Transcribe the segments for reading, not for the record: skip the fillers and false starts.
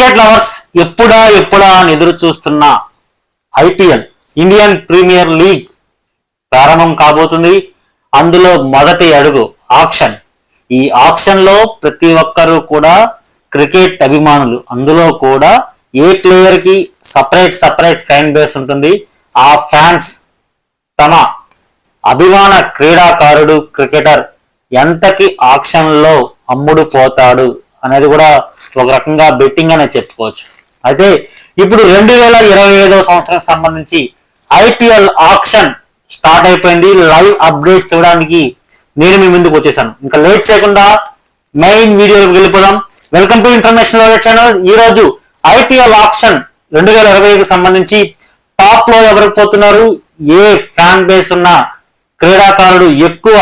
Cricket lovers ఎప్పుడా అని ఎదురు చూస్తున్న ఐపీఎల్ ఇండియన్ ప్రీమియర్ లీగ్ ప్రారంభం కాబోతుంది. అందులో మొదటి అడుగు ఆక్షన్. ఈ ఆక్షన్ లో ప్రతి ఒక్కరూ కూడా క్రికెట్ అభిమానులు. అందులో కూడా ఏ ప్లేయర్ కి సపరేట్ ఫ్యాన్ బేస్ ఉంటుంది. ఆ ఫ్యాన్స్ తమ అభిమాన క్రీడాకారుడు క్రికెటర్ ఎంతకి ఆక్షన్ లో అమ్ముడు పోతాడు అనేది కూడా ఒక రకంగా బెట్టింగ్ అనే చెప్పుకోవచ్చు. అయితే ఇప్పుడు 2025వ సంవత్సరం సంబంధించి ఐపీఎల్ ఆక్షన్ స్టార్ట్ అయిపోయింది. లైవ్ అప్డేట్స్ ఇవ్వడానికి నేను మీ ముందుకు వచ్చేసాను. ఇంకా లేట్ చేయకుండా మెయిన్ వీడియోకి వెళ్ళిపోదాం. Welcome to information channel. ఈ రోజు ఐపీఎల్ ఆక్షన్ 2025కి సంబంధించి టాప్ లో ఎవరికి పోతున్నారు, ఏ ఫ్యాన్ బేస్ ఉన్న క్రీడాకారుడు ఎక్కువ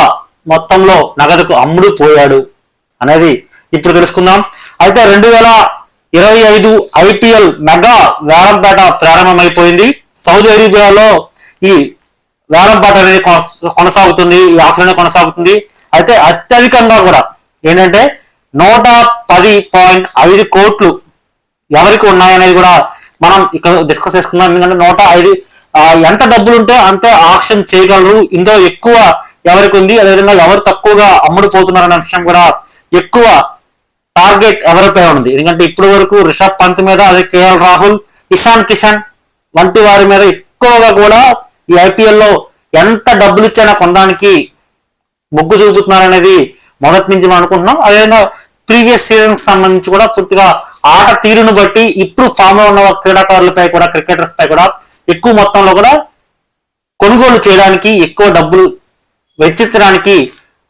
మొత్తంలో నగదుకు అమ్ముడు పోయాడు అనేది ఇప్పుడు తెలుసుకుందాం. అయితే 2025 ఐపీఎల్ మెగా వేలంపాట ప్రారంభమైపోయింది. సౌదీ అరేబియాలో ఈ వేలంపాట అనేది కొనసాగుతుంది, ఈ ఆక్షన్ కొనసాగుతుంది. అయితే అత్యధికంగా కూడా ఏంటంటే 110.5 కోట్లు ఎవరికి ఉన్నాయనేది కూడా మనం ఇక్కడ డిస్కస్ చేసుకుందాం. ఎందుకంటే 105 ఎంత డబ్బులు ఉంటే అంతే ఆక్షన్ చేయగలరు. ఇందులో ఎక్కువ ఎవరికి ఉంది, అదేవిధంగా ఎవరు తక్కువగా అమ్ముడు పోతున్నారు అనే విషయం కూడా ఎక్కువ టార్గెట్ ఎవరిపై ఉంది. ఎందుకంటే ఇప్పటి వరకు రిషబ్ పంత్ మీద, అదే కేఎల్ రాహుల్, ఇషాన్ కిషన్ వంటి వారి మీద ఎక్కువగా కూడా ఈ ఐపీఎల్ లో ఎంత డబ్బులు ఇచ్చైనా కొనడానికి మొగ్గు చూపుతున్నారు అనేది మొదటి నుంచి మనం అనుకుంటున్నాం. అదేవిధంగా ప్రీవియస్ సీజన్ కి సంబంధించి కూడా పూర్తిగా ఆట తీరును బట్టి ఇప్పుడు ఫామ్ లో ఉన్న క్రీడాకారులపై కూడా, క్రికెటర్స్ పై కూడా ఎక్కువ మొత్తంలో కూడా కొనుగోలు చేయడానికి, ఎక్కువ డబ్బులు వెచ్చించడానికి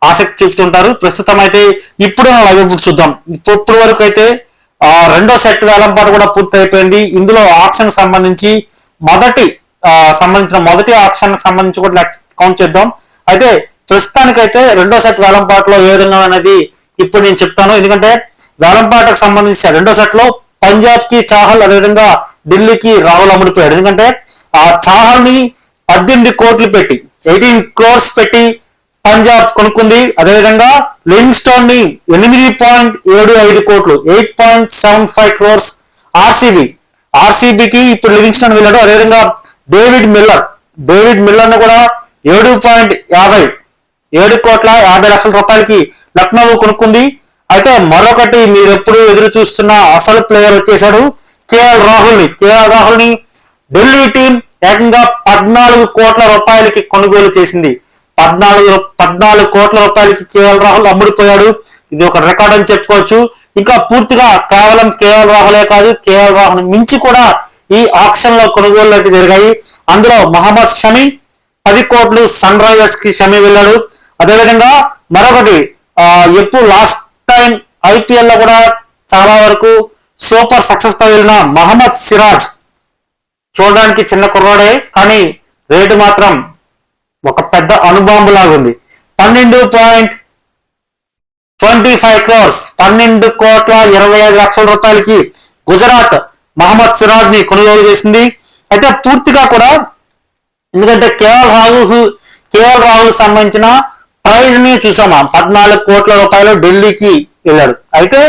ఆసక్తి చూపుతుంటారు. ప్రస్తుతం అయితే ఇప్పుడే లైవ్ చూద్దాం. ఇప్పటి వరకు అయితే రెండో సెట్ వేలంపాట కూడా పూర్తి అయిపోయింది. ఇందులో ఆక్షన్ సంబంధించి మొదటి ఆక్షన్ సంబంధించి కూడా కౌంట్ చేద్దాం. అయితే ప్రస్తుతానికైతే రెండో సెట్ వేలంపాటలో ఏ విధంగా అనేది ఇప్పుడు నేను చెప్తాను. ఎందుకంటే వేలంపాటకు సంబంధించి రెండో సెట్ లో పంజాబ్ కి చాహల్, అదేవిధంగా ఢిల్లీకి రాహుల్ అమ్ముడిపోయాడు. ఎందుకంటే ఆ చాహల్ ని 18 కోట్లు పెట్టి 18 crores పెట్టి పంజాబ్ కొనుక్కుంది. అదేవిధంగా లివింగ్స్టోన్ ని 8.75 కోట్లు 8.75 crores ఆర్సీబీకి ఇప్పుడు లివింగ్స్టోన్ వెళ్ళాడు. అదేవిధంగా డేవిడ్ మిల్లర్ ను కూడా 7 కోట్ల 50 లక్షల రూపాయలకి లక్నో కొనుక్కుంది. అయితే మరొకటి మీరు ఎప్పుడు ఎదురు చూస్తున్న అసలు ప్లేయర్ వచ్చేసాడు, కేఎల్ రాహుల్ ని ఢిల్లీ టీం ఏకంగా 14 కోట్ల రూపాయలకి కొనుగోలు చేసింది. 14 కోట్ల రూపాయలకి కేఎల్ రాహుల్ అమ్ముడిపోయాడు. ఇది ఒక రికార్డ్ అని చెప్పుకోవచ్చు. ఇంకా పూర్తిగా కేవలం కేఎల్ రాహులే కాదు, కేఎల్ రాహుల్ మించి కూడా ఈ ఆక్షన్ లో కొనుగోలు అయితే జరిగాయి. అందులో మహమ్మద్ షమి 10 కోట్లు సన్ రైజర్స్ కి షమి వెళ్ళాడు. అదేవిధంగా మరొకటి ఎప్పుడు లాస్ట్ టైం ఐపీఎల్ లో కూడా చాలా వరకు సూపర్ సక్సెస్ తో వెళ్ళిన మహమ్మద్ సిరాజ్, చూడడానికి చిన్న కుర్రాడే కానీ రేటు మాత్రం ఒక పెద్ద అణుబాంబు లాగా ఉంది. 12.25 crores 12 కోట్ల 25 లక్షల రూపాయలకి గుజరాత్ మహమ్మద్ సిరాజ్ ని కొనుగోలు చేసింది. అయితే పూర్తిగా కూడా ఎందుకంటే కేఎల్ రాహుల్ సంబంధించిన ప్రైజ్ ని చూసామా, 14 కోట్ల రూపాయలు ఢిల్లీకి వెళ్ళాడు. అయితే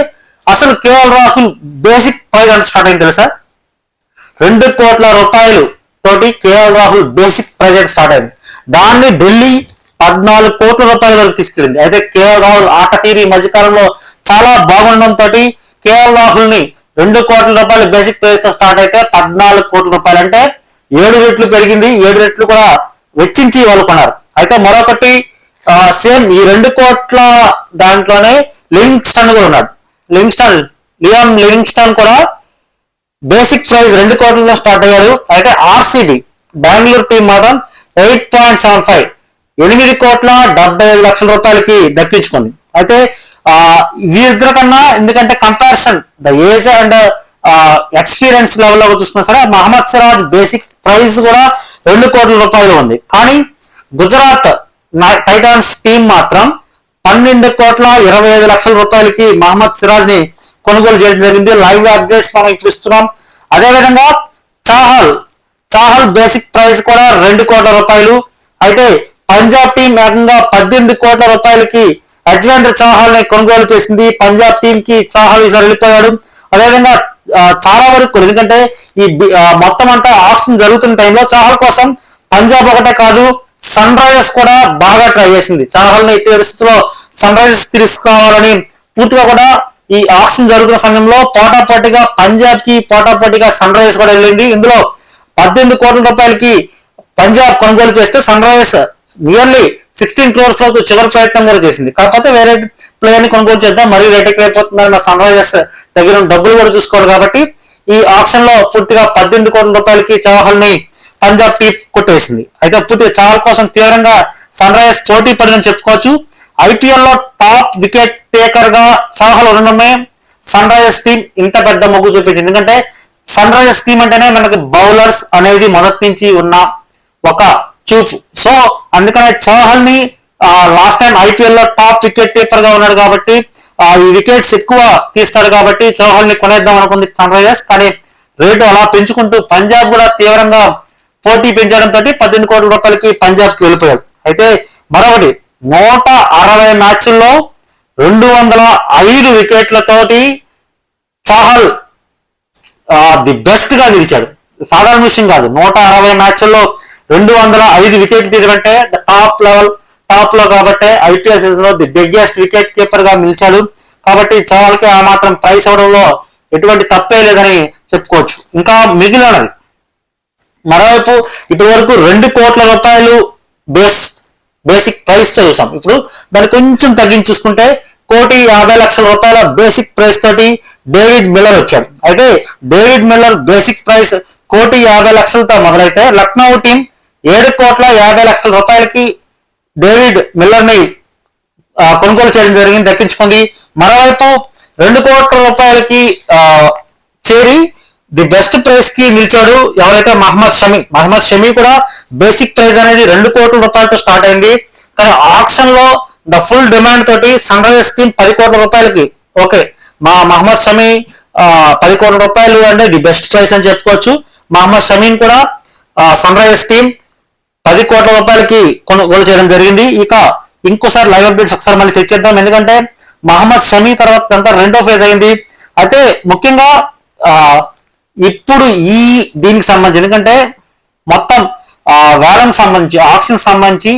అసలు కేఎల్ రాహుల్ బేసిక్ ప్రైజ్ ఎంత స్టార్ట్ అయింది తెలుసా? 2 కోట్ల రూపాయలు తోటి కేఎల్ రాహుల్ బేసిక్ ప్రైజ్ అయితే స్టార్ట్ అయింది. దాన్ని ఢిల్లీ 14 కోట్ల రూపాయల వరకు తీసుకెళ్ళింది. అయితే కేఎల్ రాహుల్ ఆట తీరి మధ్యకాలంలో చాలా బాగుండడంతో కేఎల్ రాహుల్ ని 2 కోట్ల రూపాయలు బేసిక్ ప్రైజ్ తో స్టార్ట్ అయితే 14 కోట్ల రూపాయలు, అంటే 7 రెట్లు పెరిగింది. 7 రెట్లు కూడా వెచ్చించి వాళ్ళు కొన్నారు. అయితే మరొకటి సేమ్ ఈ 2 కోట్ల దాంట్లోనే లివింగ్స్టన్ కూడా ఉన్నాడు. లివింగ్స్టన్ కూడా బేసిక్ ప్రైజ్ 2 కోట్లతో స్టార్ట్ అయ్యాడు. అయితే ఆర్సీబీ బెంగళూరు టీం మాత్రం 8.75 8 కోట్ల 75 లక్షల రూపాయలకి దక్కించుకుంది. అయితే వీరిద్దరి కన్నా, ఎందుకంటే comparison the age and experience level లో చూసుకున్నా సరే మహమ్మద్ సిరాజ్ బేసిక్ ప్రైజ్ కూడా 2 కోట్ల రూపాయలు ఉంది. కానీ గుజరాత్ టైటాన్స్ టీం మాత్రం 12 కోట్ల 25 లక్షల రూపాయలకి మహమ్మద్ సిరాజ్ ని కొనుగోలు చేయడం జరిగింది. లైవ్ అప్డేట్స్ మనం చూస్తున్నాం. అదేవిధంగా చాహల్ బేసిక్ ప్రైజ్ కూడా 2 కోట్ల రూపాయలు. అయితే పంజాబ్ టీం ఏకంగా 18 కోట్ల రూపాయలకి యజ్వేంద్ర చాహల్ ని కొనుగోలు చేసింది. పంజాబ్ టీం కి చాహల్ ఈసారి వెళ్ళిపోయాడు. అదేవిధంగా చాలా వరకు ఎందుకంటే ఈ మొత్తం అంతా ఆక్షన్ జరుగుతున్న టైంలో చాహల్ కోసం పంజాబ్ ఒకటే కాదు సన్ రైజర్స్ కూడా బాగా ట్రై చేసింది. చాహల్ ని ఎట్టి పరిస్థితుల్లో సన్ రైజర్స్ తీసుకోవాలని పూర్తిగా కూడా ఈ ఆక్షన్ జరుగుతున్న సమయంలో పోటాపోటీగా పంజాబ్ కి పోటాపోటీగా సన్ రైజర్స్ కూడా వెళ్ళింది. ఇందులో 18 కోట్ల రూపాయలకి పంజాబ్ కొనుగోలు చేస్తే సన్ రైజర్స్ నియర్లీ 16 crores వరకు చివరి ప్రయత్నం కూడా చేసింది. కాకపోతే వేరే ప్లేయర్ ని కొనుగోలు చేద్దాం మరీ రేట్ ఎక్కువైపోతుందని సన్ రైజర్స్ దగ్గర డబ్బులు కూడా చూసుకోవాలి కాబట్టి ఈ ఆప్షన్ లో పూర్తిగా 18 కోట్ల రూపాయలకి చాహల్ ని పంజాబ్ టీం కొట్టేసింది. అయితే పూర్తిగా చాహల్ కోసం తీవ్రంగా సన్ రైజర్స్ పోటీ పడిందని చెప్పుకోవచ్చు. ఐపీఎల్ లో టాప్ వికెట్ టేకర్ గా చాహల్ ఉండడమే సన్ రైజర్స్ టీం ఇంత పెద్ద మొగ్గు చూపించింది. ఎందుకంటే సన్ రైజర్స్ టీం అంటేనే మనకి బౌలర్స్ అనేది మొదటి నుంచి ఉన్న ఒక చూపు. సో అందుకనే చాహల్ ని లాస్ట్ టైం ఐపీఎల్ లో టాప్ వికెట్ టేకర్ గా ఉన్నాడు కాబట్టి ఈ వికెట్స్ ఎక్కువ తీస్తాడు కాబట్టి చాహల్ ని కొనేద్దాం అనుకుంది సన్ రైజర్స్. కానీ రేటు అలా పెంచుకుంటూ పంజాబ్ కూడా తీవ్రంగా పోటీ పెంచడంతో 18 కోట్ల రూపాయలకి పంజాబ్ కి వెళ్ళిపోయాడు. అయితే మరొకటి 160 మ్యాచ్ల్లో 205 వికెట్లతోటి చాహల్ ది బెస్ట్ గా నిలిచాడు. సాధారణ విషయం కాదు. 160 మ్యాచ్ల్లో 205 వికెట్ తీయడంటే టాప్ లో కాబట్టి ఐపీఎల్ సీజన్ లో ది బిగ్గెస్ట్ వికెట్ కీపర్ గా నిలిచాడు. కాబట్టి చాహల్ కి ఆ మాత్రం ప్రైస్ అవడంలో ఎటువంటి తప్పే లేదని చెప్పుకోవచ్చు. ఇంకా మిగిలినది మరోవైపు ఇప్పటి వరకు 2 కోట్ల రూపాయలు బేసిక్ ప్రైస్ చూసాం. ఇప్పుడు దాన్ని కొంచెం తగ్గించి చూసుకుంటే 1,50,00,000 రూపాయల బేసిక్ ప్రైస్ తోటి డేవిడ్ మిల్లర్ వచ్చాడు. అయితే డేవిడ్ మిల్లర్ బేసిక్ ప్రైస్ 1,50,00,000తో మొదలైతే లక్నో టీం 7,50,00,000 రూపాయలకి డేవిడ్ మిల్లర్ ని కొనుగోలు చేయడం జరిగింది, దక్కించుకుంది. మరోవైపు 2 కోట్ల రూపాయలకి చేరి ది బెస్ట్ ప్రైస్ కి నిలిచాడు ఎవరైతే మహమ్మద్ షమి కూడా బేసిక్ ప్రైస్ అనేది 2 కోట్ల రూపాయలతో స్టార్ట్ అయింది. కానీ ఆక్షన్ లో ద ఫుల్ డిమాండ్ తోటి సన్ రైజర్స్ టీం 10 కోట్ల రూపాయలకి ఓకే మహమ్మద్ షమి 10 కోట్ల రూపాయలు అంటే ది బెస్ట్ ప్రైస్ అని చెప్పుకోవచ్చు. మహమ్మద్ షమీని కూడా సన్ రైజర్స్ టీం 10 కోట్ల రూపాయలకి కొనుగోలు చేయడం జరిగింది. ఇక ఇంకోసారి లైవ్ అప్డేట్స్ ఒకసారి మళ్ళీ చెక్ చేద్దాం. ఎందుకంటే మహమ్మద్ షమీ తర్వాత అంతా రెండో ఫేజ్ అయింది. అయితే ముఖ్యంగా ఇప్పుడు దీనికి సంబంధించి ఎందుకంటే మొత్తం వేలం సంబంధించి ఆక్షన్ సంబంధించి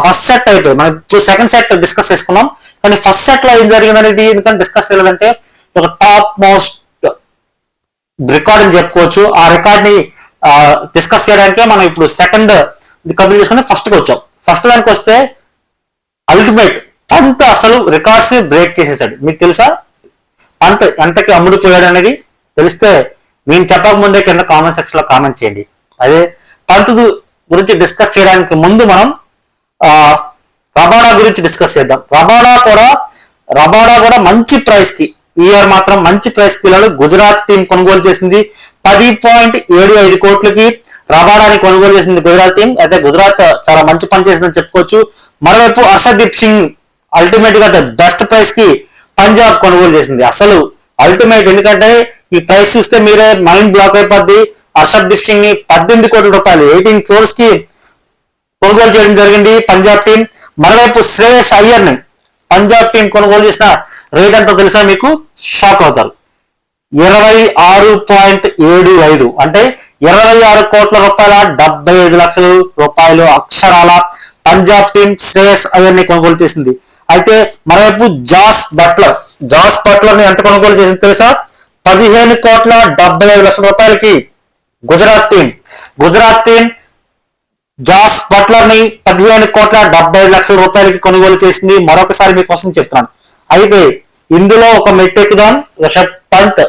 ఫస్ట్ సెట్ అయిపోయి మనం ఇప్పుడు సెకండ్ సెట్ డిస్కస్ చేసుకున్నాం. కానీ ఫస్ట్ సెట్ లో ఏం జరిగింది అనేది ఎందుకంటే డిస్కస్ చేయలేదంటే ఒక టాప్ మోస్ట్ రికార్డ్ అని చెప్పుకోవచ్చు. ఆ రికార్డ్ ని డిస్కస్ చేయడానికే మనం ఇప్పుడు సెకండ్ కంప్లీట్ చేసుకుని ఫస్ట్ కి వచ్చాం. ఫస్ట్ దానికి వస్తే అల్టిమేట్ పంత్ అసలు రికార్డ్స్ ని బ్రేక్ చేసేసాడు. మీకు తెలుసా పంత్ ఎంతకి అమ్ముడుపోయాడు అనేది? తెలిస్తే నేను చెప్పక ముందే కింద కామెంట్ సెక్షన్ లో కామెంట్ చేయండి. అదే పంత్ గురించి డిస్కస్ చేయడానికి ముందు మనం రబాడా గురించి డిస్కస్ చేద్దాం. రబాడా కూడా మంచి ప్రైస్ కి ఈ ఇయర్ మాత్రం మంచి ప్రైస్ కి వెళ్ళాడు. గుజరాత్ టీం కొనుగోలు చేసింది 10.75 కోట్లకి రబాడాని కొనుగోలు చేసింది గుజరాత్ టీం. అయితే గుజరాత్ చాలా మంచి పని చేసిందని చెప్పుకోవచ్చు. మరోవైపు హర్షదీప్ సింగ్ అల్టిమేట్ గా బెస్ట్ ప్రైస్ కి పంజాబ్ కొనుగోలు చేసింది. అసలు అల్టిమేట్ ఎందుకంటే ఈ ప్రైస్ చూస్తే మీరే మైండ్ బ్లాక్ అయిపోద్ది. హర్షదీప్ సింగ్ ని 18 కోట్ల రూపాయలు 18 crores కి కొనుగోలు చేయడం జరిగింది పంజాబ్ టీం. మరోవైపు శ్రేయస్ అయ్యర్ ని పంజాబ్ టీం కొనుగోలు చేసిన రేట్ ఎంతో తెలుసా మీకు? షాక్ అవుతారు. 26.75 అంటే 26 కోట్ల రూపాయల 75 లక్షల రూపాయలు అక్షరాల పంజాబ్ టీం శ్రేయస్ అయ్యర్ ని కొనుగోలు చేసింది. అయితే మరోవైపు జాస్ బట్లర్ ని ఎంత కొనుగోలు చేసింది తెలుసా? 15 కోట్ల 75 లక్షల రూపాయలకి గుజరాత్ టీం జాస్ బట్లర్ ని 15 కోట్ల 75 లక్షల రూపాయలకి కొనుగోలు చేసింది. మరొకసారి మీకోసం చెప్తున్నాను. అయితే ఇందులో ఒక మెట్టెక్కుదాం, రిషబ్ పంత్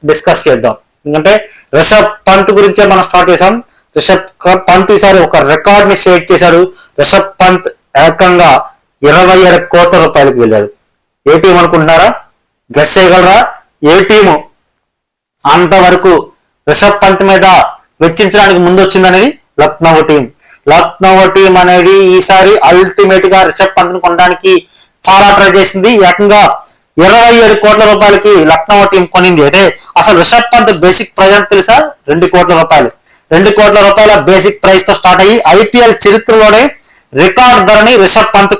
డిస్కస్ చేద్దాం. ఎందుకంటే రిషబ్ పంత్ గురించే మనం స్టార్ట్ చేసాం. రిషబ్ పంత్ ఈసారి ఒక రికార్డ్ ని షేక్ చేశాడు. రిషబ్ పంత్ ఏకంగా 27 కోట్ల రూపాయలకి వెళ్ళాడు. ఏ టీం అనుకుంటున్నారా? గెస్ చేయగలరా? ఏ టీము అంతవరకు రిషబ్ పంత్ మీద వెచ్చించడానికి ముందు వచ్చిందనేది? లక్నో టీం అనేది ఈసారి అల్టిమేట్ గా రిషబ్ పంత్ ను కొనడానికి చాలా ట్రై చేసింది. ఏకంగా 27 కోట్ల రూపాయలకి లక్నో టీం కొనింది. అయితే అసలు రిషబ్ పంత్ బేసిక్ ప్రైస్ అని తెలుసా? 2 కోట్ల రూపాయలు. 2 కోట్ల రూపాయల బేసిక్ ప్రైస్ తో స్టార్ట్ అయ్యి ఐపీఎల్ చరిత్రలోనే రికార్డ్ ధరని రిషబ్ పంత్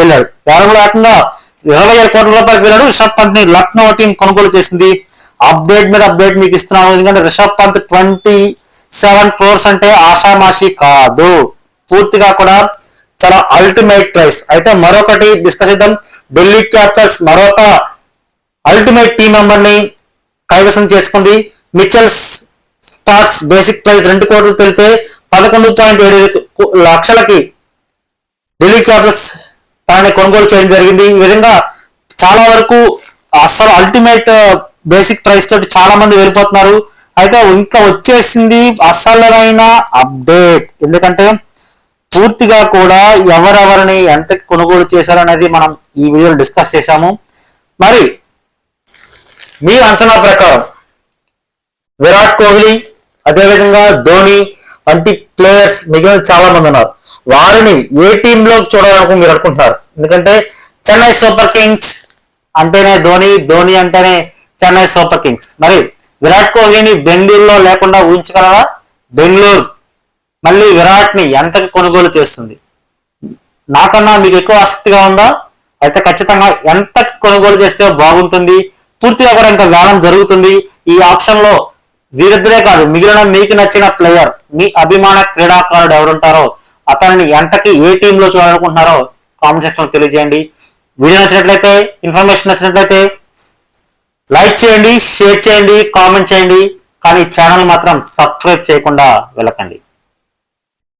వెళ్ళాడు. కేవలం ఏకంగా 27 కోట్ల రూపాయలకు వెళ్ళాడు. రిషబ్ పంత్ ని లక్నో టీం కొనుగోలు చేసింది. అప్డేట్ మీద అప్డేట్ మీకు ఇస్తున్నాము. ఎందుకంటే రిషబ్ పంత్ 27 crores అంటే ఆషామాషి కాదు, పూర్తిగా కూడా చాలా అల్టిమేట్ ప్రైస్. అయితే మరొకటి డిస్కస్ చేద్దాం. ఢిల్లీ క్యాపిటల్స్ మరొక అల్టిమేట్ టీం మెంబర్ ని కైవసం చేసుకుంది. మిచెల్ స్టార్క్స్ బేసిక్ ప్రైస్ 2 కోట్లు తెలితే 11.7 లక్షలకి ఢిల్లీ క్యాపిటల్స్ తనని కొనుగోలు చేయడం జరిగింది. ఈ విధంగా చాలా వరకు అసలు అల్టిమేట్ బేసిక్ ప్రైస్ తోటి చాలా మంది వెళ్ళిపోతున్నారు. అయితే ఇంకా వచ్చేసింది అసలైన అప్డేట్. ఎందుకంటే పూర్తిగా కూడా ఎవరెవరిని ఎంతకి కొనుగోలు చేశారు అనేది మనం ఈ వీడియోలో డిస్కస్ చేశాము. మరి మీ అంచనా ప్రకారం విరాట్ కోహ్లీ, అదేవిధంగా ధోని వంటి ప్లేయర్స్ మిగిలిన చాలా మంది ఉన్నారు, వారిని ఏ టీంలో చూడాలని మీరు అనుకుంటున్నారు? ఎందుకంటే చెన్నై సూపర్ కింగ్స్ అంటేనే ధోని, ధోని అంటేనే చెన్నై సూపర్ కింగ్స్. మరి విరాట్ కోహ్లీని బెంగళూరులో లేకుండా ఊహించగలరా? బెంగళూరు మళ్ళీ విరాట్ ని ఎంతకి కొనుగోలు చేస్తుంది? నాకన్నా మీకు ఎక్కువ ఆసక్తిగా ఉందా? అయితే ఖచ్చితంగా ఎంతకి కొనుగోలు చేస్తే బాగుంటుంది? పూర్తిగా కూడా ఇంకా వేలం జరుగుతుంది. ఈ ఆప్షన్ లో వీరిద్దరే కాదు, మిగిలిన మీకు నచ్చిన ప్లేయర్, మీ అభిమాన క్రీడాకారుడు ఎవరుంటారో అతనిని ఎంతకి ఏ టీంలో చూడాలనుకుంటున్నారో కామెంట్ సెక్షన్ లో తెలియజేయండి. వీడియో నచ్చినట్లయితే, ఇన్ఫర్మేషన్ నచ్చినట్లయితే లైక్ చేయండి, షేర్ చేయండి, కామెంట్ చేయండి. కానీ ఛానల్ మాత్రం సబ్స్క్రైబ్ చేయకుండా వెళ్ళకండి.